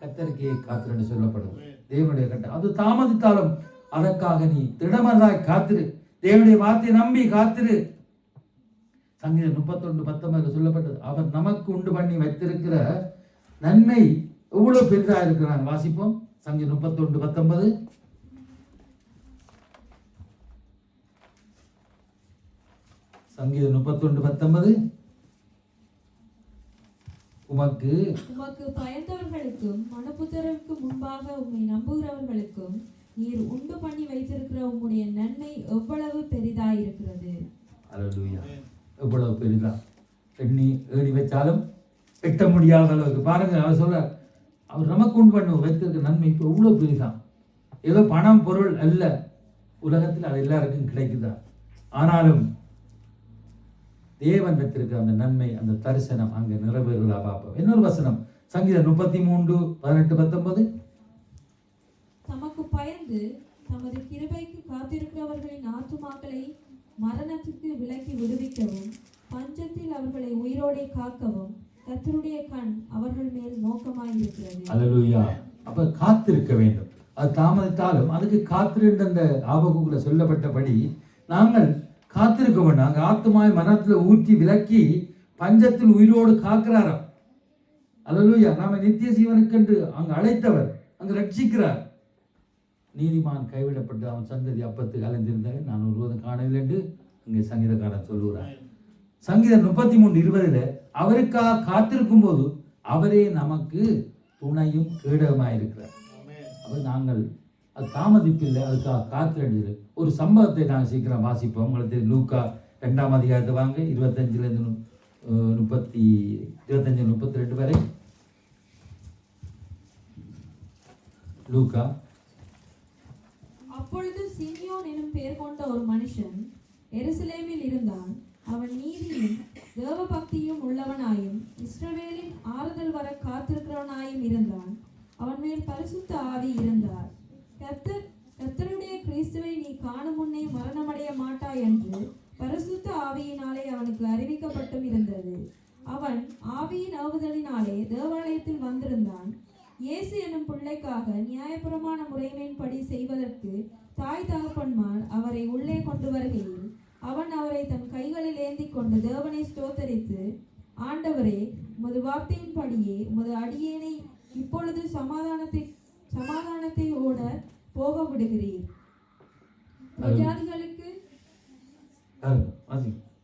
கர்த்தருக்கே காத்திர என்று சொல்லப்படுது. தேவனுடைய கட்டம் அது தாமதித்தாலும் அதற்காக நீ திடமனதாய் காத்திரு. தேவனுடைய வார்த்தையை நம்பி காத்திரு. சங்கீதம் 31:19 சொல்லப்பட்டது, அவர் நமக்கு உண்டு பண்ணி வைத்திருக்கிற நன்மை எவ்வளவு பெரிதா இருக்கிறாங்க. வாசிப்போம். சங்கீதம் 31:19. சங்கீதம் 31:19. உமக்கு பயந்தவர்களுக்கும் மனுபுத்திரருக்கு முன்பாக உம்மை நம்புகிறவர்களுக்கும் நீர் உண்டு பண்ணி வைத்திருக்கிற உம்முடைய நன்மை எவ்வளவு பெரிதாயிருக்கிறது. அல்லேலூயா. எவ்வளவு பெரிதா, எண்ணி ஏறி வச்சாலும் எட்ட முடியாத அளவுக்கு. பாருங்க, அவர் சொல்ற அவர் நமக்கு உண்டு பண்ண வைத்திருக்கிற நன்மை இப்போ எவ்வளோ பெரிதான். ஏதோ பணம் பொருள் அல்ல, உலகத்தில் அது எல்லாருக்கும் கிடைக்குதா. ஆனாலும் தேவன் வைத்திருக்கிற அந்த நன்மை, அந்த தரிசனம் அங்கே நிறைவேறுதா பார்ப்போம். இன்னொரு வசனம், சங்கீதம் 33:18-19. தமக்கு பயந்து தமது கிருபைக்கு காத்திருக்கிறவர்களின் ஆத்துமாக்களை மரணத்துக்கு விலக்கி விடுவிக்கவும் பஞ்சத்தில் அவர்களை உயிரோடே காக்கவும் கர்த்தருடைய கண் அவர்கள் மேல் நோக்கமாயிருக்கிறது. அல்லேலூயா. அப்ப காத்திருக்க வேண்டும். அது தாமதித்தாலும் அதுக்கு காத்திருந்த அந்த ஆபகுக்குள்ள சொல்லப்பட்டபடி நாங்கள் காத்திருக்க வேண்டும். அங்கே ஆத்துமாய் மரணத்தில் ஊற்றி விலக்கி பஞ்சத்தில் உயிரோடு காக்கிறாராம். அல்லேலூயா. நாம நித்திய ஜீவனுக்கென்று அங்கு அழைத்தவர், அங்கு ரட்சிக்கிறார். நீதிமான் கைவிடப்பட்டு அவன் சந்ததி அப்பத்துக்கு அலைந்திருந்தாங்க, நான் ஒருவதும் காணவில்லை என்று இங்கே சங்கீதக்காரன் சொல்லுகிறார். சங்கீதம் 33:20 அவருக்காக காத்திருக்கும் போது அவரே நமக்கு துணையும் கேடகமாயிருக்கிறார். அப்போ நாங்கள் அது தாமதிப்பில்லை, அதுக்காக காத்திரண்டு. ஒரு சம்பவத்தை நாங்கள் சீக்கிரம் வாசிப்போம். உங்களுக்கு லூக்கா 2ஆம் அதிகாரத்தை வாங்க, 25 32 வரை. லூக்கா. அப்பொழுது சிமியோன் எனும் பெயர் கொண்ட ஒரு மனுஷன் எருசலேமில் இருந்தான். அவன் நீதியும் தேவ பக்தியும் உள்ளவனாயும் இஸ்ரவேலின் ஆறுதல் வர காத்திருக்கிறவனாயும் இருந்தான். அவன் மேல் பரிசுத்த ஆவி இருந்தார். கர்த்தருடைய கிறிஸ்துவை நீ காணும் முன்னே மரணமடைய மாட்டாய் என்று பரிசுத்த ஆவியினாலே அவனுக்கு அறிவிக்கப்பட்டும் இருந்தது. அவன் ஆவியின் ஆவுதலினாலே தேவாலயத்தில் வந்திருந்தான். இயேசு எனும் பிள்ளைக்காக நியாயப்பிரமாண முறைமையின்படி செய்வதற்கு தாய் தகப்பன்மார் அவரை உள்ளே கொண்டு வருகையில் அவன் அவரை தன் கைகளில் ஏந்தி கொண்டு தேவனை ஸ்தோத்தரித்து, ஆண்டவரே, உமது வார்த்தையின்படியே உமது அடியேனை இப்பொழுது சமாதானத்தையோட போக விடுகிறீர். பிரஜாதிகளுக்கு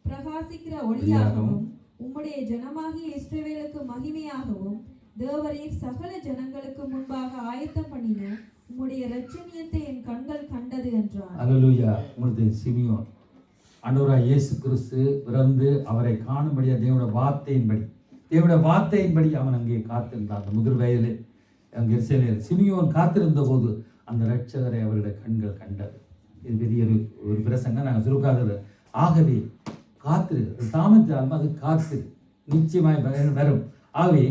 பிரகாசிக்கிற ஒளியாகவும் உம்முடைய ஜனமாகிய இஸ்ரவேலுக்கு மகிமையாகவும் தேவரீர் சகல ஜனங்களுக்கு முன்பாக ஆயத்தம் பண்ணின உம்முடைய இரட்சணியத்தை என் கண்கள் கண்டது என்றார். அல்லேலூயா. உங்களுடைய சிமியோன் ஆண்டவராய் இயேசு கிறிஸ்து பிறந்து அவரை காணும்படியா தேவனுடைய வார்த்தையின்படி அவன் அங்கே காத்திருந்தான். அந்த முதிர் வயதில் அங்கே சிமியோன் காத்திருந்த போது அந்த இரட்சகரை அவருடைய கண்கள் கண்டது. இது பெரிய ஒரு பிரசங்க நாங்கள் சுருக்காதது. ஆகவே காத்திரு, தாமதித்தாலும் அது காத்திரு, நிச்சயமாய் வரும். ஆகவே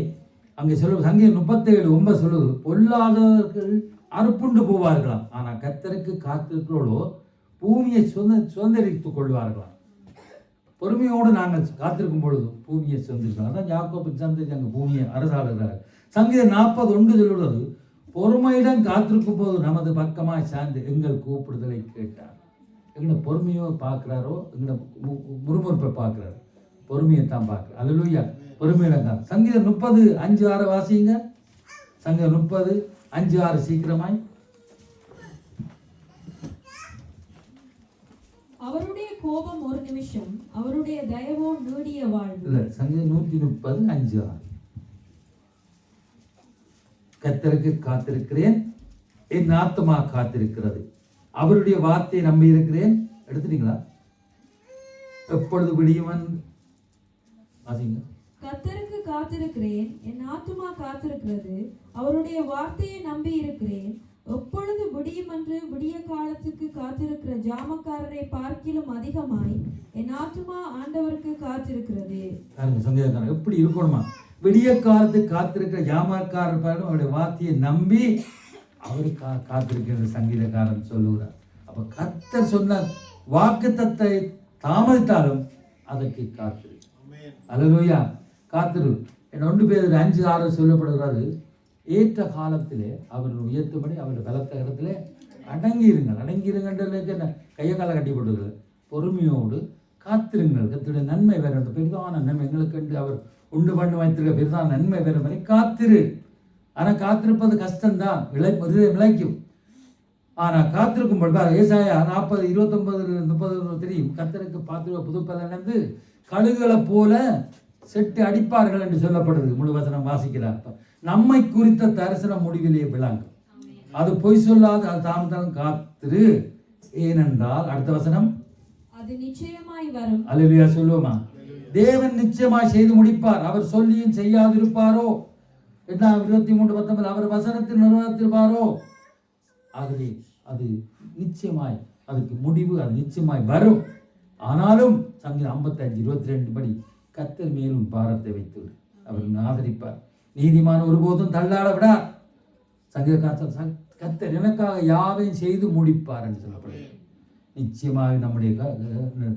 அங்கே சொல்லுவது சங்கீதம் 37:9 சொல்லுது, பொல்லாதவர்கள் அறுப்புண்டு போவார்களாம், ஆனால் கர்த்தருக்கு காத்திருக்கிறோளோ பூமியை சுதந்திரித்துக் கொள்வார்களாம். பொறுமையோடு நாங்கள் காத்திருக்கும் பொழுது பூமியை சுதந்திரிக்கலாம். அதான் யாக்கோபு சந்ததி அங்கே பூமியை அரசாளுகிறார். சங்கீதம் 40:1 சொல்லுவது, பொறுமையிடம் காத்திருக்கும் போது நமது பக்கமாய் சார்ந்து எங்கள் கூப்பிடுதலை கேட்டார். எங்களை பொறுமையோ பார்க்குறாரோ, எங்களை முறுமுறுப்பை பார்க்குறாரு, பொறுமையை தான் பார்க்குறாரு. அல்லேலூயா. பொறுமையிடம் தான். சங்கீதம் 30:5-6 வாசிங்க. சங்கீதம் 30:5-6 சீக்கிரமாய். அவருடைய கோபம் ஒரு நிமிஷம், அவருடைய தயவோ நீடிய வாழ்வு. இல்ல, சங்கீதம் 130:5-6. கர்த்தருக்கு காத்திருக்கிறேன், என் ஆத்துமா காத்திருக்கிறது, அவருடைய வார்த்தையை நம்பி இருக்கிறேன். எடுத்துட்டீங்களா? எப்பொழுது விடியுவன் வாசிங்க. கர்த்தருக்கு காத்திருக்கிறேன், என் ஆத்துமா காத்திருக்கிறது, அவருடைய வார்த்தையை நம்பி இருக்கிறேன். எப்பொழுது விடியும் என்று விடிய காலத்துக்கு காத்திருக்கிற ஜாமக்காரரை பார்க்கிலும் அதிகமாய் என் ஆத்துமா ஆண்டவருக்கு காத்திருக்கிறது. சங்கீதக்காரன் எப்படி இருக்கணுமா? விடிய காலத்துக்கு காத்திருக்கிற ஜாமக்காரர் பாருங்க, அவருடைய வார்த்தையை நம்பி அவருக்கு காத்திருக்கிற சங்கீதக்காரன் சொல்லுகிறார். அப்ப கர்த்தர் சொன்ன வாக்குத்தத்தை தாமதித்தாலும் அதற்கு காத்திரு. அல்லேலூயா. காத்திரு. 1 பேதுரு 5:6 சொல்லப்படுகிறது, ஏற்ற காலத்திலே அவர் உயர்த்தும்படி அவருடைய பலத்த இடத்திலே அடங்கியிருங்கன்றதுக்கு என்ன கையை காலை கட்டி போட்டுக்கிறது. பொறுமையோடு காத்திருங்கள், கர்த்தருடைய நன்மை வேற பெரிதான நன்மை எங்களுக்கு அவர் உண்டு பண்ணி வைத்திருக்க பெரிதான நன்மை வேற மாதிரி காத்திரு. ஆனால் காத்திருப்பது கஷ்டம்தான், விளைக்கும். ஆனால் காத்திருக்கும் பொழுது ஏசாயா 40:29-30 தெரியும், கர்த்தருக்கு பார்த்து புதுப்பதனந்து கழுகுகளை போல செட்டு அடிப்பார்கள் என்று சொல்லப்படுது. முழு வசனம் வாசிக்கிறார். நம்மை குறித்த தரிசனம் முடிவிலே விளங்கும், அது பொய் சொல்லாது, அது தாமதம் காத்திரு, ஏனென்றால் அடுத்த வசனம் அது நிச்சயமாய் வரும். அல்லேலூயா சொல்லுவோமா? தேவன் நிச்சயமாய் செய்து முடிப்பார், அவர் சொல்லியும் செய்யாதிருப்பாரோ? 23:19 அவர் வசனத்தில் நிறுவனத்திருப்பாரோ? ஆகவே அது நிச்சயமாய், அதுக்கு முடிவு, அது நிச்சயமாய் வரும். ஆனாலும் சங்கீதம் 55:22 படி கர்த்தர் மேலும் பாரத்தை வைத்து அவர் ஆதரிப்பார், நீதிமான் ஒருபோதும் தள்ளாட விடார். சங்கீதக்காரர் கர்த்தர் எனக்காக யாவையும் செய்து முடிப்பார் என்று சொல்லப்படுகிறது. நிச்சயமாக நம்முடைய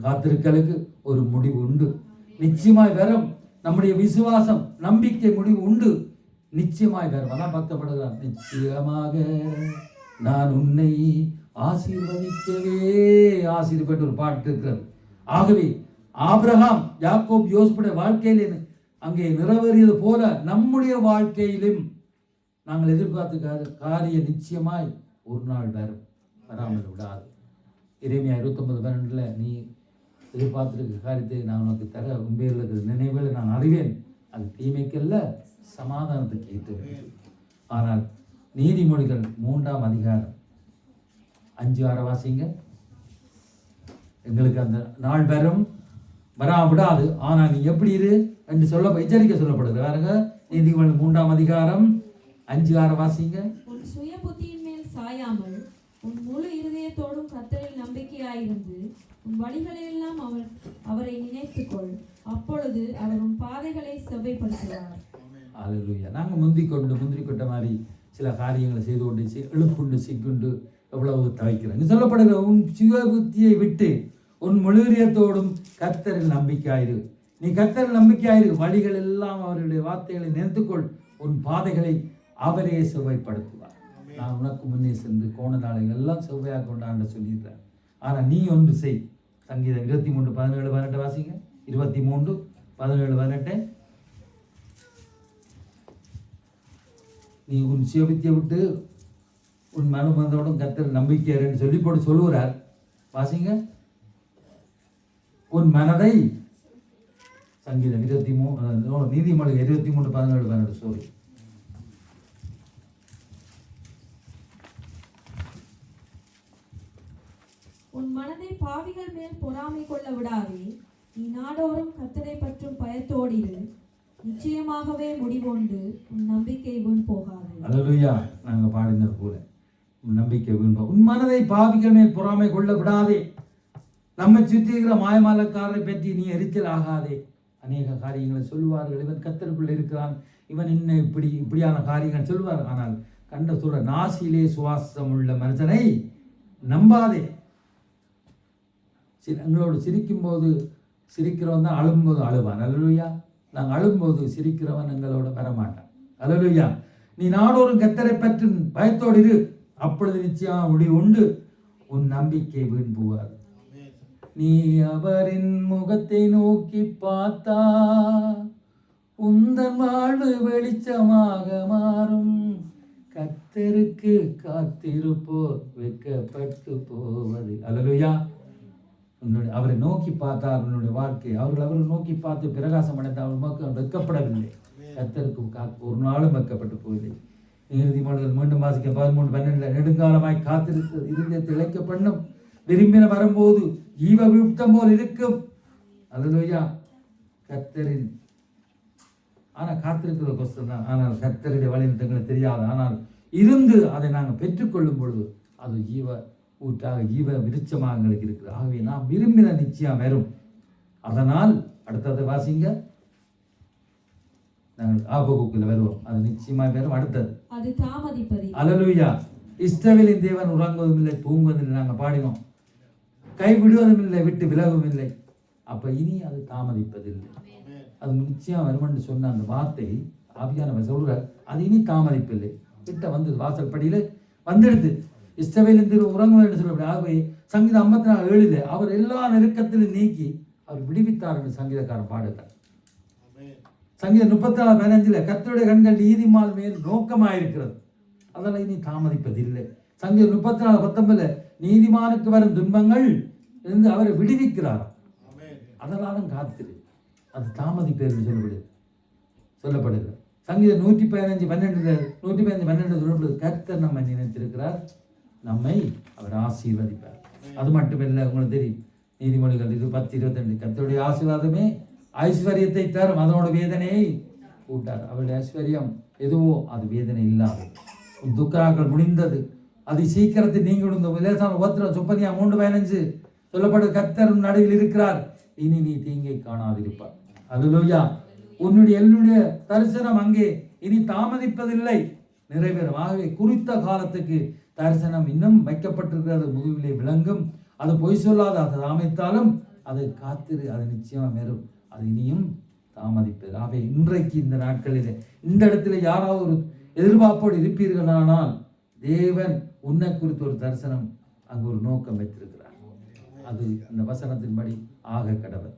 காத்திருக்கலுக்கு ஒரு முடிவு உண்டு, நிச்சயமாய் வரும். நம்முடைய விசுவாசம் நம்பிக்கை முடிவு உண்டு, நிச்சயமாய் வரும். அதான் பக்தப்படுகிறார், நிச்சயமாக நான் உன்னை ஆசீர்வதிக்கவே ஆசீர்வதிப்பட்டு ஒரு பாட்டு இருக்கிறது. ஆகவே ஆபிரகாம், யாக்கோப், யோசேப்புடைய வாழ்க்கையில் அங்கே நிறைவேறியது போல நம்முடைய வாழ்க்கையிலும் நாங்கள் எதிர்பார்த்த காரியம் நிச்சயமாய் ஒரு நாள் வராமல் விடாது. எரேமியா 29:12 நீ எதிர்பார்த்திருக்க காரியத்தை நான் உனக்கு தர உண்மையில் இருக்கிற நினைவில் நான் அறிவேன், அது தீமைக்கல்ல சமாதானத்துக்கு ஏற்று. ஆனால் நீதிமொழிகள் 3ஆம் அதிகாரம் 5-6 வாசிங்க. எங்களுக்கு அந்த நாள் வரா விடாது, ஆனால் நீ எப்படி இரு என்று எச்சரிக்கை சொல்லப்படுது. வேறங்க நீதிமொழிகள் 3ஆம் அதிகாரம் 5-6 வாசிங்க. உன் சுய புத்தியின் மேல் சாயாமல் உன் முழு இருதயத்தோடும் கர்த்தரில் நம்பிக்கையாயிருந்து உன் வழிகளெல்லாம் அவரை நினைத்துக்கொள், அப்பொழுது அவர் உன் பாதைகளை செவ்வைப்படுத்துவார். அல்லேலூயா. நாங்கள் முந்திரி கொட்ட மாதிரி சில காரியங்களை செய்து கொண்டு எழுப்புண்டு சிக்குண்டு எவ்வளவு தவிக்கிறோம். சொல்லப்படுகிற உன் சுய புத்தியை விட்டு உன் முழுரியத்தோடும் கர்த்தரில் நம்பிக்கையாயிரு. நீ கர்த்தரில் நம்பிக்கையாயிரு, வழிகள் எல்லாம் அவருடைய வார்த்தைகளை நினைத்துக்கொள், உன் பாதைகளை அவரே செவ்வாய்ப்படுத்துவார். நான் உனக்கு முன்னே சென்று கோண நாளைகள் எல்லாம் செவ்வாயாக கொண்டாண்ட சொல்லிடுறேன். ஆனால் நீ ஒன்று செய். சங்கீதம் 23:17-18 வாசிங்க. 23:17-18. நீ உன் சுயபுத்தியை விட்டு உன் மனமந்தோடும் கர்த்தர் நம்பிக்கையாருன்னு சொல்லி போட்டு சொல்லுகிறார். வாசிங்க. உன் மனதை சங்கீதம் 23 நீதிமொழி 23:17-18 சொல்லி. உன் மனதை பாவிகள் மேல் பொறாமை கொள்ள விடாதே, நீ நாடோறும் கர்த்தரை பற்றும் பயத்தோடிரு, நிச்சயமாகவே முடிவுண்டு உன் நம்பிக்கை வீண் போகாது. அல்லேலூயா. நாங்க பாடினது போல நம்பிக்கை வீண் போக. உன் மனதை பாவிகள் மேல் பொறாமை கொள்ள விடாதே. நம்மை சுற்றி இருக்கிற மாயமாலக்காரரை பற்றி நீ எரிச்சல் ஆகாதே. அநேக காரியங்களை சொல்லுவார்கள், இவன் கர்த்தருக்குள்ள இருக்கிறான், இவன் என்ன இப்படியான காரியங்கள் சொல்லுவார். ஆனால் கண்ட சொல்ற நாசியிலே சுவாசம் உள்ள மனுஷனை நம்பாதே. எங்களோடு சிரிக்கும்போது சிரிக்கிறவன் தான் அழும்போது அழுவான். அல்லேலூயா. நாங்கள் அழும்போது சிரிக்கிறவன் எங்களோட வரமாட்டான். அல்லேலூயா. நீ நாடோறும் கர்த்தரை பற்றி பயத்தோடு இரு, அப்பொழுது நிச்சயம் முடிவு உண்டு, உன் நம்பிக்கை வீண் போகாது. நீ அவரின் முகத்தை நோக்கி பார்த்தா உந்தன் வாழ்வு வெளிச்சமாக மாறும். கர்த்தருக்கு காத்திருப்போர் வெட்கப்பட்டு போவது. அல்லேலூயா. அவரை நோக்கி பார்த்தார் உன்னுடைய வாழ்க்கை. அவரை நோக்கி பார்த்து பிரகாசம் அடைந்த அவர் வெட்கப்படவில்லை. கர்த்தருக்கு ஒரு நாளும் வெட்கப்பட்டு போவதில்லை. நீதிமொழிகள் மீண்டும் வாசிக்க 13:12 நெடுங்காலமாய் காத்திருக்கு இருதயத்தை இழைக்க பண்ணும், விரும்பின வரும்போது ஜீவ விருத்தம் போல் இருக்கும். அல்லேலூயா. கர்த்தரின் ஆனால் காத்திருக்கிற கொஸ்டன் தான். ஆனால் கர்த்தருடைய வழிநடத்தங்களை தெரியாது. ஆனால் இருந்து அதை நாங்கள் பெற்றுக்கொள்ளும் பொழுது அது ஜீவ ஊற்றாக ஜீவ விருட்சமாக எங்களுக்கு இருக்குது. ஆகவே நாம் விரும்பின நிச்சயம் வரும். அதனால் அடுத்தது வாசிங்க. நாங்கள் ஆபகுக்குள்ள வருவோம். அது நிச்சயமாக வரும். அடுத்தது அது தாமதிப்பது. அல்லேலூயா. இஸ்ரவேலின் தேவன் உறங்குவதும் இல்லை தூங்குவதும் இல்லை. நாங்கள் பாடினோம். கைவிடுவதும் இல்லை விட்டு விலகவும் இல்லை. அப்ப இனி அது தாமதிப்பதில்லை. அது நிச்சயம் வரும் என்று சொன்ன அந்த வார்த்தை ஆவியானவர் சொல்றார். அது இனி தாமதிப்பில்லை. கிட்ட வந்து வாசல் படியில வந்துடுது. இஸ்ரவேலின் உறங்குவது என்று சொல்லப்படும். ஆகவே சங்கீதம் 54:7 அவர் எல்லா நெருக்கத்திலும் நீக்கி அவர் விடுவித்தார் என்று சங்கீதக்காரன் பாடுகிறார். சங்கீதம் 34:15 கர்த்தருடைய கண்கள் நீதிமான் மேல் நோக்கமாயிருக்கிறது, அதனால் இனி தாமதிப்பதில்லை. சங்கீதம் 34:19 நீதிமானுக்கு வரும் துன்பங்கள் இருந்து அவரை விடுவிக்கிறார், அதனாலும் காத்திரு, அது தாமதிப்பேர் சொல்லப்படுது. சங்கீதம் 115:12 சொல்லப்படுது. கர்த்தர் நம்மை நினைத்திருக்கிறார், நம்மை அவர் ஆசீர்வதிப்பார். அது மட்டுமில்லை, உங்களுக்கு தெரியும் நீதிமொழிகள் 10:22 கர்த்தருடைய ஆசீர்வாதமே ஐஸ்வர்யத்தை தரும், அதனோட வேதனையை கூட்டார். அவருடைய ஐஸ்வர்யம் எதுவோ அது வேதனை இல்லாது. துக்கராக்கள் முடிந்தது, அது சீக்கிரத்தில் நீங்க விழுந்த லேசான உபத்திரம். சொப்பனியா 3:15 சொல்லப்பட்ட கர்த்தர் நடுவில் இருக்கிறார், இனி நீ தீங்கை காணாதிருப்பார். அல்லேலூயா. என்னுடைய தரிசனம் அங்கே இனி தாமதிப்பதில்லை, நிறைவேறும். ஆகவே குறித்த காலத்துக்கு தரிசனம் இன்னும் வைக்கப்பட்டிருக்கிறது, முதுகிலே விளங்கும். அது பொய் சொல்லாது, அதை அமைத்தாலும் அதை காத்திரு, அது நிச்சயமா மேலும், அது இனியும் தாமதிப்பது. ஆகவே இன்றைக்கு இந்த நாட்களில் இந்த இடத்துல யாராவது ஒரு எதிர்பார்ப்போடு இருப்பீர்களானால் தேவன் உன்னை குறித்து ஒரு தரிசனம் அங்கு ஒரு நோக்கம் வைத்திருக்கிறார். அது அந்த வசனத்தின்படி ஆக கடவுள்.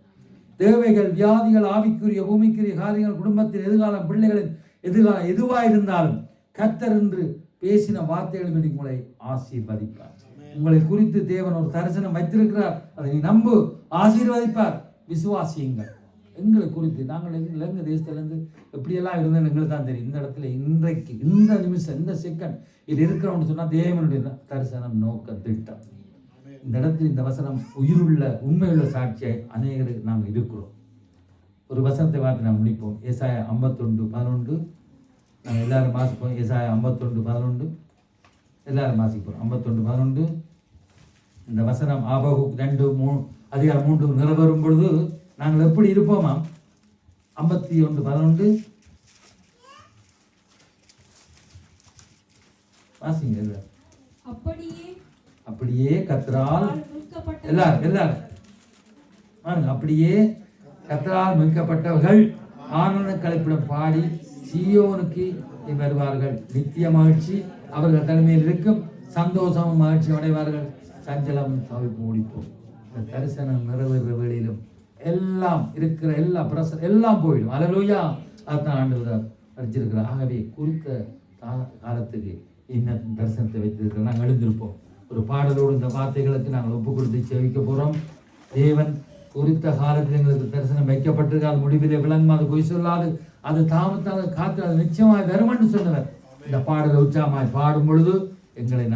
தேவைகள், வியாதிகள், ஆவிக்குரிய பூமிக்குரிய காரியங்கள், குடும்பத்தின் எதிர்காலம், பிள்ளைகளின் எதிர்காலம் எதுவாயிருந்தாலும் கர்த்தர் என்று பேசின வார்த்தைகள் உங்களை ஆசீர்வதிப்பார். உங்களை குறித்து தேவன் ஒரு தரிசனம் வைத்திருக்கிறார். அதை நீ நம்பு, ஆசீர்வதிப்பார். விசுவாசியுங்கள். எங்களை குறித்து நாங்கள் இலங்கை தேசத்திலிருந்து எப்படியெல்லாம் இருந்தோம் எங்களுக்கு தான் தெரியும். இந்த இடத்துல இன்றைக்கு இந்த நிமிஷம் இந்த செகண்ட் இது இருக்கிறோம்னு சொன்னால் தேவனுடைய தரிசனம், நோக்க, திட்டம். இந்த இடத்துல இந்த வசனம் உயிருள்ள உண்மையுள்ள சாட்சியாய் அநேகருக்கு நாங்கள் இருக்கிறோம். ஒரு வசனத்தை பார்த்து நாங்கள் முடிப்போம். ஏசாயா 51:11 நாங்கள் எல்லாரும் வாசிப்போம். ஏசாயா 51:11 எல்லாரும் வாசிப்போம். 51:11 இந்த வசனம் ஆபகுக் 2:3 நிறைவேறும் பொழுது நாங்கள் எப்படி இருப்போமா? 51:11 வாசிங்க. அப்படியே கர்த்தரால் எல்லாரும் அப்படியே கர்த்தரால் மீட்கப்பட்டவர்கள் ஆனந்த கலைப்பிடம் பாடி சீயோனுக்கு வருவார்கள். நித்திய மகிழ்ச்சி அவர்கள் தலைமையில் இருக்கும். சந்தோஷமும் மகிழ்ச்சி அடைவார்கள். சஞ்சலம் தவிப்பு முடிப்போம். இந்த தரிசனம் நிறைவேற வேளையிலும் எல்லாம் இருக்கிற எல்லா பிரசர் எல்லாம் போயிடும். அல்லேலூயா. அதுதான் ஆண்டவர் படிச்சிருக்கிறார். ஆகவே குறித்த காலத்துக்கு இன்னும் தரிசனத்தை வைத்திருக்கிறோம். நாங்கள் எழுந்திருப்போம். ஒரு பாடலோடு இந்த வார்த்தைகளுக்கு நாங்கள் ஒப்பு கொடுத்து செவிக்க போகிறோம். தேவன் குறித்த காலத்தில் எங்களுக்கு தரிசனம் வைக்கப்பட்டிருக்கு. அது முடிவிலே விளங்கும். அது பொய் சொல்லாது. அது தாமத்தால் காத்து அது நிச்சயமாய் வருமென்று சொன்னவர். இந்த பாடலை உற்சாகமாய் பாடும் பொழுது எங்களை நான்